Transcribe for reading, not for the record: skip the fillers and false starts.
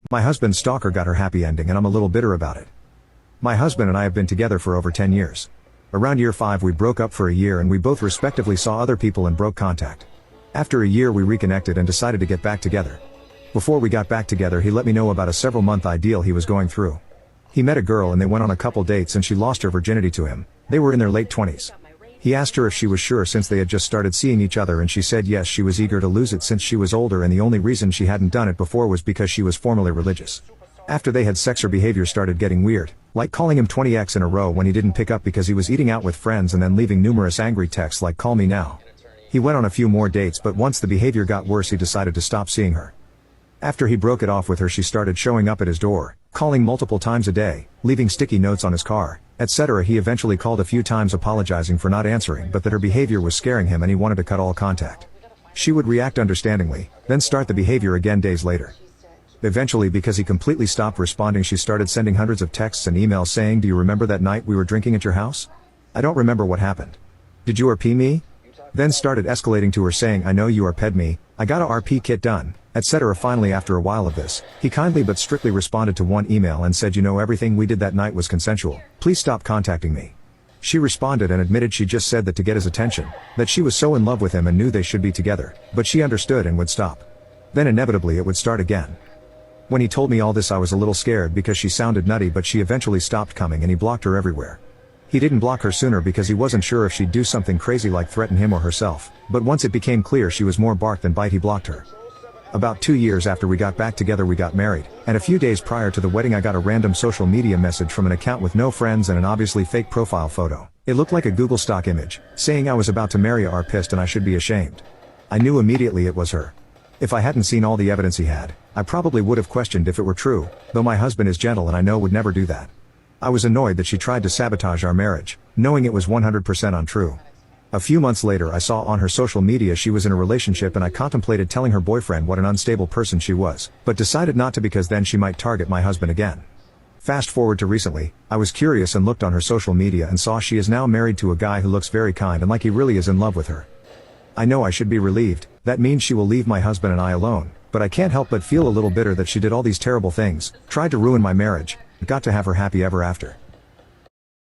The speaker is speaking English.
My husband's stalker got her happy ending and I'm a little bitter about it. My husband and I have been together for over 10 years. Around year 5 we broke up for a year and we both respectively saw other people and broke contact. After a year we reconnected and decided to get back together. Before we got back together he let me know about a several-month ideal he was going through. He met a girl and they went on a couple dates and she lost her virginity to him. They were in their late 20s. He asked her if she was sure since they had just started seeing each other and she said yes, she was eager to lose it since she was older and the only reason she hadn't done it before was because she was formerly religious. After they had sex her behavior started getting weird, like calling him 20x in a row when he didn't pick up because he was eating out with friends and then leaving numerous angry texts like call me now. He went on a few more dates but once the behavior got worse he decided to stop seeing her. After he broke it off with her she started showing up at his door, calling multiple times a day, leaving sticky notes on his car, etc. He eventually called a few times apologizing for not answering but that her behavior was scaring him and he wanted to cut all contact. She would react understandingly, then start the behavior again days later. Eventually because he completely stopped responding she started sending hundreds of texts and emails saying, do you remember that night we were drinking at your house? I don't remember what happened. Did you RP me? Then started escalating to her saying I know you RP'd me, I got a RP kit done, etc. Finally after a while of this, he kindly but strictly responded to one email and said you know everything we did that night was consensual, please stop contacting me. She responded and admitted she just said that to get his attention, that she was so in love with him and knew they should be together, but she understood and would stop. Then inevitably it would start again. When he told me all this I was a little scared because she sounded nutty but she eventually stopped coming and he blocked her everywhere. He didn't block her sooner because he wasn't sure if she'd do something crazy like threaten him or herself, but once it became clear she was more bark than bite he blocked her. About 2 years after we got back together we got married, and a few days prior to the wedding I got a random social media message from an account with no friends and an obviously fake profile photo. It looked like a Google stock image, saying I was about to marry a pissed and I should be ashamed. I knew immediately it was her. If I hadn't seen all the evidence he had, I probably would have questioned if it were true, though my husband is gentle and I know would never do that. I was annoyed that she tried to sabotage our marriage, knowing it was 100% untrue. A few months later I saw on her social media she was in a relationship and I contemplated telling her boyfriend what an unstable person she was, but decided not to because then she might target my husband again. Fast forward to recently, I was curious and looked on her social media and saw she is now married to a guy who looks very kind and like he really is in love with her. I know I should be relieved, that means she will leave my husband and I alone, but I can't help but feel a little bitter that she did all these terrible things, tried to ruin my marriage, but got to have her happy ever after.